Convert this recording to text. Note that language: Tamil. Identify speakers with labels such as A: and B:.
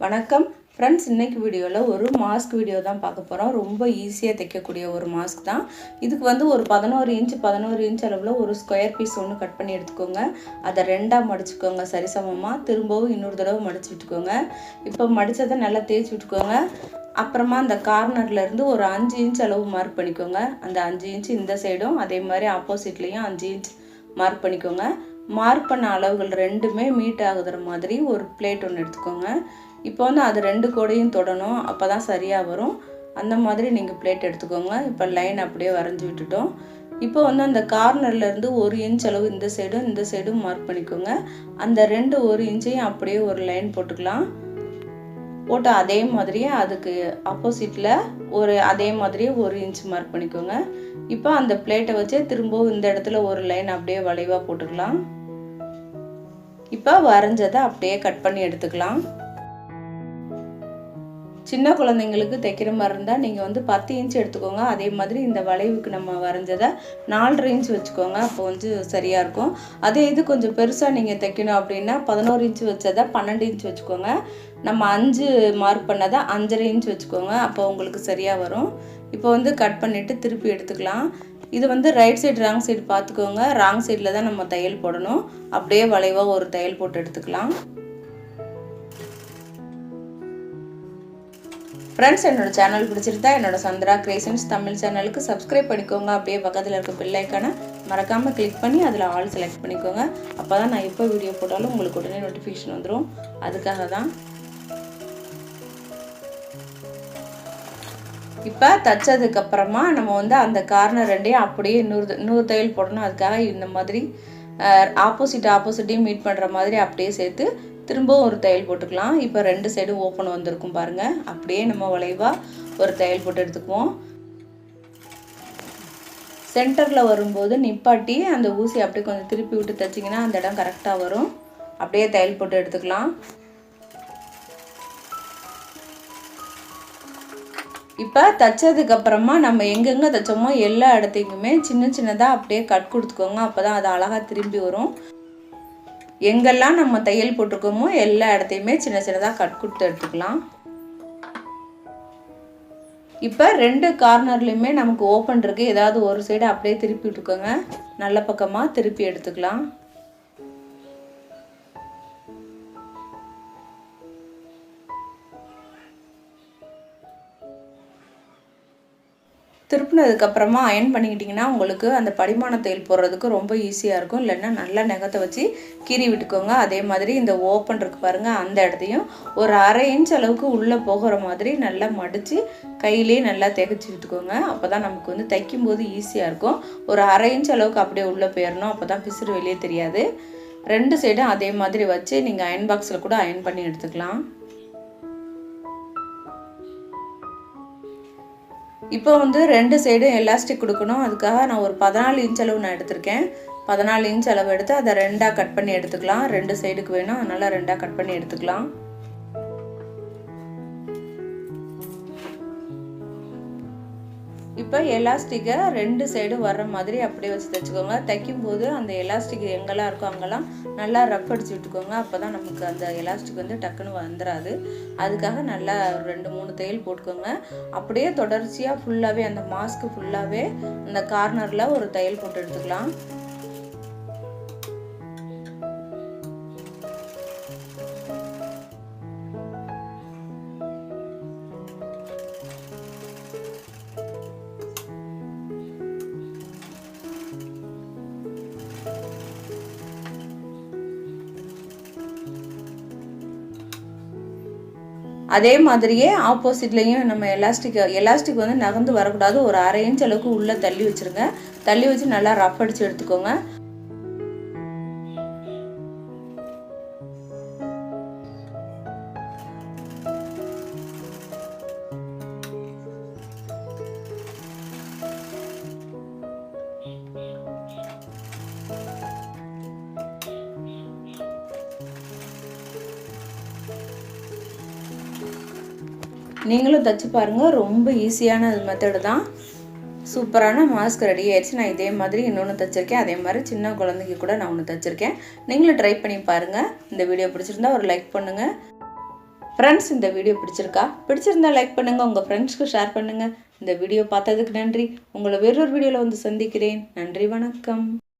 A: வணக்கம் ஃப்ரெண்ட்ஸ், இன்னைக்கு வீடியோவில் ஒரு மாஸ்க் வீடியோ தான் பார்க்க போகிறோம். ரொம்ப ஈஸியாக தைக்கக்கூடிய ஒரு மாஸ்க் தான். இதுக்கு வந்து ஒரு 11 இன்ச் அளவில் ஒரு ஸ்கொயர் பீஸ் ஒன்று கட் பண்ணி எடுத்துக்கோங்க. அதை ரெண்டாக மடிச்சுக்கோங்க சரிசமமாக. திரும்பவும் இன்னொரு தடவை மடித்து விட்டுக்கோங்க. இப்போ மடித்ததை நல்லா தேய்ச்சி விட்டுக்கோங்க. அப்புறமா அந்த கார்னர்லேருந்து ஒரு 5 இன்ச் அளவு மார்க் பண்ணிக்கோங்க. அந்த 5 இன்ச் இந்த சைடும் அதே மாதிரி ஆப்போசிட்லேயும் 5 இன்ச் மார்க் பண்ணிக்கோங்க. மார்க் பண்ண அளவுகள் ரெண்டுமே மீட் ஆகுற மாதிரி ஒரு பிளேட் ஒன்று எடுத்துக்கோங்க. இப்போ வந்து அது ரெண்டு கோடையும் தொடணும், அப்போ தான் சரியாக வரும். அந்த மாதிரி நீங்கள் பிளேட் எடுத்துக்கோங்க. இப்போ லைன் அப்படியே வரைஞ்சி விட்டுட்டோம். இப்போ வந்து அந்த கார்னர்லேருந்து 1 இன்ச் அளவு இந்த சைடும் மார்க் பண்ணிக்கோங்க. அந்த 1 இன்ச்சையும் அப்படியே ஒரு லைன் போட்டுக்கலாம். போட்டு அதே மாதிரியே அதுக்கு ஆப்போசிட்டில் அதே மாதிரியே 1 இன்ச் மார்க் பண்ணிக்கோங்க. இப்போ அந்த பிளேட்டை வச்சு திரும்பவும் இந்த இடத்துல ஒரு லைன் அப்படியே வளைவாக போட்டுக்கலாம். இப்போ வரைஞ்சதை அப்படியே கட் பண்ணி எடுத்துக்கலாம். சின்ன குழந்தைங்களுக்கு தைக்கிற மாதிரி இருந்தால் நீங்கள் வந்து 10 இன்ச் எடுத்துக்கோங்க. அதே மாதிரி இந்த வளைவுக்கு நம்ம வரைஞ்சதை 4.5 இன்ச் வச்சுக்கோங்க. அப்போ வந்து சரியாக இருக்கும். அதே இது கொஞ்சம் பெருசாக நீங்கள் தைக்கணும் அப்படின்னா 11 இன்ச் வச்சதை 12 இன்ச் வச்சுக்கோங்க. நம்ம 5 மார்க் பண்ணதை 5.5 இன்ச் வச்சுக்கோங்க. அப்போ உங்களுக்கு சரியாக வரும். இப்போ வந்து கட் பண்ணிவிட்டு திருப்பி எடுத்துக்கலாம். இது வந்து ரைட் சைடு ராங் சைடு பார்த்துக்கோங்க. ராங் சைடில் தான் நம்ம தையல் போடணும். அப்படியே வளைவாக ஒரு தையல் போட்டு எடுத்துக்கலாம். ஃப்ரெண்ட்ஸ், என்னோட சேனல் பிடிச்சிருந்தா என்னோட சந்திரா கிரியேஷன்ஸ் தமிழ் சேனலுக்கு சப்ஸ்கிரைப் பண்ணிக்கோங்க. அப்படியே பக்கத்தில் இருக்க பெல் ஐக்கானை மறக்காமல் கிளிக் பண்ணி அதில் ஆல் செலக்ட் பண்ணிக்கோங்க. அப்போ தான் நான் எப்போ வீடியோ போட்டாலும் உங்களுக்கு உடனே நோட்டிஃபிகேஷன் வந்துடும். அதுக்காக தான். இப்போ தைச்சதுக்கப்புறமா நம்ம வந்து அந்த கார்னர் ரெண்டையும் அப்படியே இன்னொரு தையல் போடணும். அதுக்காக இந்த மாதிரி ஆப்போசிட்டையும் மீட் பண்ணுற மாதிரி அப்படியே சேர்த்து திரும்பவும் ஒரு தையல் போட்டுக்கலாம். இப்போ 2 சைடும் ஓப்பன் வந்திருக்கும் பாருங்கள். அப்படியே நம்ம வளைவாக ஒரு தையல் போட்டு எடுத்துக்குவோம். சென்டரில் வரும்போது நிப்பாட்டி அந்த ஊசி அப்படியே கொஞ்சம் திருப்பி விட்டு தைச்சிங்கன்னா அந்த இடம் கரெக்டாக வரும். அப்படியே தையல் போட்டு எடுத்துக்கலாம். இப்போ தைச்சதுக்கப்புறமா நம்ம எங்கெங்கே தைச்சோமோ எல்லா இடத்துக்குமே சின்னதாக அப்படியே கட் கொடுத்துக்கோங்க. அப்போ தான் அது அழகாக திரும்பி வரும். எங்கெல்லாம் நம்ம தையல் போட்டிருக்கோமோ எல்லா இடத்தையுமே சின்னதாக கட் கொடுத்து எடுத்துக்கலாம். இப்போ 2 கார்னர்லையுமே நமக்கு ஓப்பன் இருக்குது. ஏதாவது ஒரு சைடு அப்படியே திருப்பி விட்டுக்கோங்க. நல்ல பக்கமாக திருப்பி எடுத்துக்கலாம். திருப்பினதுக்கப்புறமா அயன் பண்ணிக்கிட்டிங்கன்னா உங்களுக்கு அந்த படிமான தையல் போடுறதுக்கு ரொம்ப ஈஸியாக இருக்கும். இல்லைன்னா நல்லா நகத்தை வச்சு கீறி விட்டுக்கோங்க. அதே மாதிரி இந்த ஓப்பன் இருக்குது பாருங்கள், அந்த இடத்தையும் ஒரு 1/2 இன்ச் அளவுக்கு உள்ளே போகிற மாதிரி நல்லா மடித்து கையிலே நல்லா தேய்ச்சி விட்டுக்கோங்க. அப்போ தான் நமக்கு வந்து தைக்கும்போது ஈஸியாக இருக்கும். ஒரு 1/2 இன்ச் அளவுக்கு அப்படியே உள்ளே போயிடணும். அப்போ தான் பிசுறு வெளியே தெரியாது. 2 சைடும் அதே மாதிரி வச்சு நீங்கள் அயன் பாக்ஸில் கூட அயன் பண்ணி எடுத்துக்கலாம். இப்போ வந்து 2 சைடும் எலாஸ்டிக் கொடுக்கணும். அதுக்காக நான் ஒரு 14 இன்ச் அளவு நான் எடுத்திருக்கேன். 14 இன்ச் அளவு எடுத்து அதை 2ஆக கட் பண்ணி எடுத்துக்கலாம். 2 சைடுக்கு வேணும், அதனால் 2ஆக கட் பண்ணி எடுத்துக்கலாம். இப்போ எலாஸ்டிக்கை 2 சைடும் வர்ற மாதிரி அப்படியே வச்சு தைச்சிக்கோங்க. தைக்கும்போது அந்த எலாஸ்டிக் எங்கெல்லாம் இருக்கோ அங்கெல்லாம் நல்லா ரஃப் அடிச்சு விட்டுக்கோங்க. அப்போ தான் நமக்கு அந்த எலாஸ்டிக் வந்து டக்குன்னு வந்துடாது. அதுக்காக நல்லா 2-3 தையல் போட்டுக்கோங்க. அப்படியே தொடர்ச்சியாக ஃபுல்லாகவே அந்த மாஸ்க்கு ஃபுல்லாகவே அந்த கார்னரில் ஒரு தையல் போட்டு எடுத்துக்கலாம். அதே மாதிரியே ஆப்போசிட்லேயும் நம்ம எலாஸ்டிக் வந்து நகர்ந்து வரக்கூடாது. ஒரு 1/2 இன்ச் அளவுக்கு உள்ளே தள்ளி வச்சுருங்க. தள்ளி வச்சு நல்லா ரஃப் அடித்து எடுத்துக்கோங்க. நீங்களும் தைச்சு பாருங்கள். ரொம்ப ஈஸியான மெத்தடு தான். சூப்பரான மாஸ்க் ரெடி ஆயிடுச்சு. நான் இதே மாதிரி இன்னொன்று தைச்சிருக்கேன். அதே மாதிரி சின்ன குழந்தைக்கு கூட நான் ஒன்று தைச்சிருக்கேன். நீங்களும் ட்ரை பண்ணி பாருங்கள். இந்த வீடியோ பிடிச்சிருந்தா ஒரு லைக் பண்ணுங்கள். ஃப்ரெண்ட்ஸ், இந்த வீடியோ பிடிச்சிருக்கா? பிடிச்சிருந்தா லைக் பண்ணுங்கள், உங்கள் ஃப்ரெண்ட்ஸ்க்கு ஷேர் பண்ணுங்கள். இந்த வீடியோ பார்த்ததுக்கு நன்றி. உங்களை வேறொரு வீடியோவில் வந்து சந்திக்கிறேன். நன்றி, வணக்கம்.